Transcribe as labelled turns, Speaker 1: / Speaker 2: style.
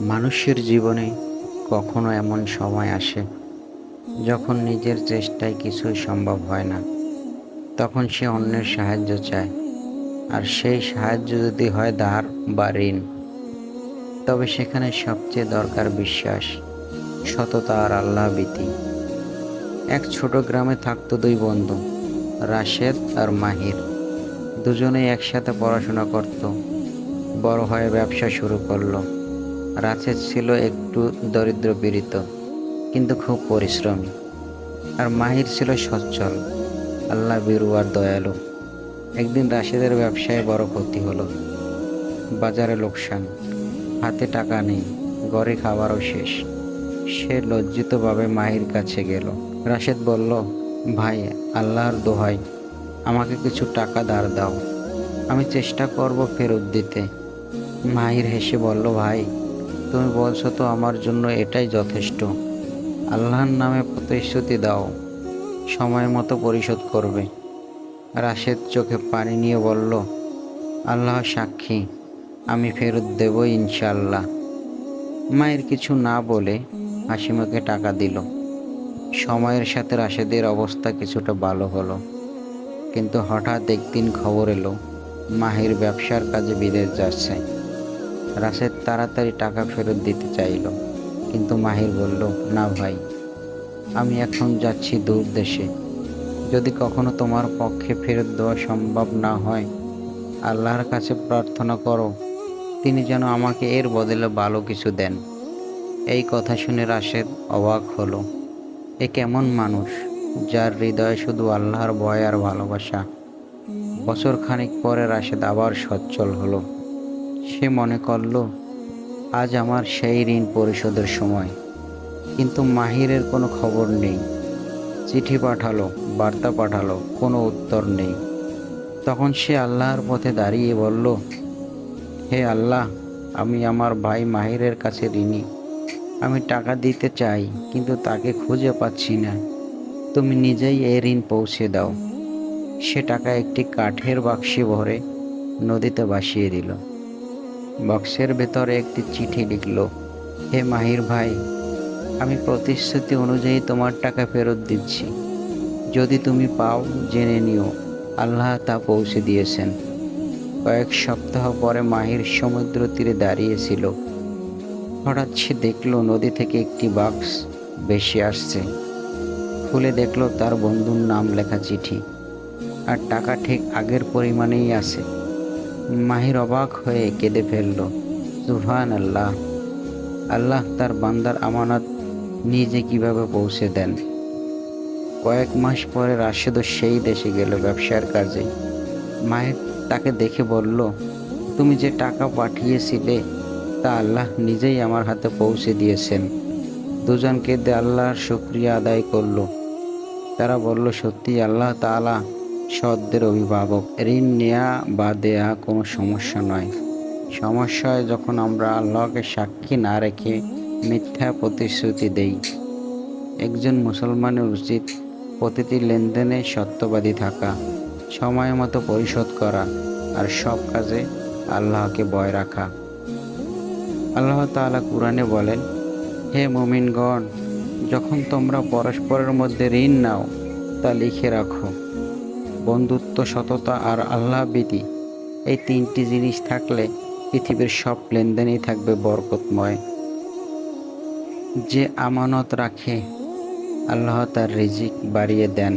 Speaker 1: মানুষের জীবনে কখনো এমন সময় আসে যখন নিজের চেষ্টায় কিছুই সম্ভব হয় না। তখন সে অন্যের সাহায্য চায়, আর সেই সাহায্য যদি হয় ধার বা ঋণ, তবে সেখানে সবচেয়ে দরকার বিশ্বাস, সততা আর আল্লাহ ভীতি। এক ছোট গ্রামে থাকতো দুই বন্ধু, রাশেদ আর মাহির। দুজনেই একসাথে পড়াশোনা করত, বড় হয়ে ব্যবসা শুরু করলো। রাশেদ ছিল একটু দরিদ্র পীড়িত, কিন্তু খুব পরিশ্রমী। আর মাহির ছিল সচ্ছল, আল্লাহ ভীরু আর দয়ালু। একদিন রাশেদের ব্যবসায় বড় ক্ষতি হলো। বাজারে লোকসান, হাতে টাকা নেই, ঘরে খাবারও শেষ। সে লজ্জিতভাবে মাহির কাছে গেল। রাশেদ বলল, ভাই, আল্লাহর দোহাই, আমাকে কিছু টাকা ধার দাও, আমি চেষ্টা করব ফেরত দিতে। মাহির হেসে বলল, ভাই, তুমি বলছো তো আমার জন্য এটাই যথেষ্ট। আল্লাহর নামে প্রতিশ্রুতি দাও, সময় মতো পরিশোধ করবে। রাশেদ চোখে পানি নিয়ে বলল, আল্লাহ সাক্ষী, আমি ফেরত দেব ইনশাআল্লাহ। মায়ের কিছু না বলে হাসিমুখে টাকা দিল। সময়ের সাথে রাশেদের অবস্থা কিছুটা ভালো হলো, কিন্তু হঠাৎ একদিন খবর এলো মাহির ব্যবসার কাজে বিদেশ যাচ্ছে। রাশেদ তাড়াতাড়ি টাকা ফেরত দিতে চাইল, কিন্তু মাহির বলল, না ভাই, আমি এখন যাচ্ছি দূর দেশে। যদি কখনো তোমার পক্ষে ফেরত দেওয়া সম্ভব না হয়, আল্লাহর কাছে প্রার্থনা করো তিনি যেন আমাকে এর বদলে ভালো কিছু দেন। এই কথা শুনে রাশেদ অবাক হলো। এ কেমন মানুষ, যার হৃদয়ে শুধু আল্লাহর ভয় আর ভালোবাসা। বছর খানিক পরে রাশেদ আবার সচ্ছল হলো। সে মনে করল, আজ আমার সেই ঋণ পরিশোধের সময়। কিন্তু মাহিরের কোনো খবর নেই। চিঠি পাঠালো, বার্তা পাঠালো, কোনো উত্তর নেই। তখন সে আল্লাহর পথে দাঁড়িয়ে বলল, হে আল্লাহ, আমি আমার ভাই মাহিরের কাছে ঋণী। আমি টাকা দিতে চাই, কিন্তু তাকে খুঁজে পাচ্ছি না। তুমি নিজেই এই ঋণ পৌঁছে দাও। সে টাকা একটি কাঠের বাক্সে ভরে নদীতে ভাসিয়ে দিল। বক্সের ভেতরে একটি চিঠি লিখল, হে মাহির ভাই, আমি প্রতিশ্রুতি অনুযায়ী তোমার টাকা ফেরত দিচ্ছি। যদি তুমি পাও, জেনে নিও আল্লাহ তা পৌঁছে দিয়েছেন। কয়েক সপ্তাহ পরে মাহির সমুদ্র তীরে দাঁড়িয়েছিল। হঠাৎ সে দেখল নদী থেকে একটি বাক্স ভেসে আসছে। খুলে দেখল তার বন্ধুর নাম লেখা চিঠি, আর টাকা ঠিক আগের পরিমাণেই আছে। মাহির অবাক হয়ে কেঁদে ফেলল, সুবহানাল্লাহ, আল্লাহ তার বান্দার আমানত নিজে কিভাবে পৌঁছে দেন। কয়েক মাস পরে রাশেদও সেই দেশে গেল ব্যবসার কাজে। মাহির তাকে দেখে বলল, তুমি যে টাকা পাঠিয়েছিলে তা আল্লাহ নিজেই আমার হাতে পৌঁছে দিয়েছেন। দুজন কেঁদে আল্লাহর শুকরিয়া আদায় করল। তারা বলল, সত্যি আল্লাহ তাআলা সৎদের অভিভাবক। ঋণ নেয়া বা দেয়া কোনো সমস্যা নয়। সমস্যা হয় যখন আমরা আল্লাহকে সাক্ষী না রেখে মিথ্যা প্রতিশ্রুতি দেই। একজন মুসলমানের উচিত প্রতিটি লেনদেনে সত্যবাদী থাকা, সময় মতো পরিশোধ করা, আর সব কাজে আল্লাহকে ভয় রাখা। আল্লাহ তাআলা কুরআনে বলেন, হে মুমিনগণ, যখন তোমরা পরস্পরের মধ্যে ঋণ নাও, তা লিখে রাখো। বন্ধুত্ব, সততা আর আল্লাহ ভীতি, এই তিনটি জিনিস থাকলে পৃথিবীর সব লেনদেনই থাকবে বরকতময়। যে আমানত রাখে, আল্লাহ তার রিজিক বাড়িয়ে দেন।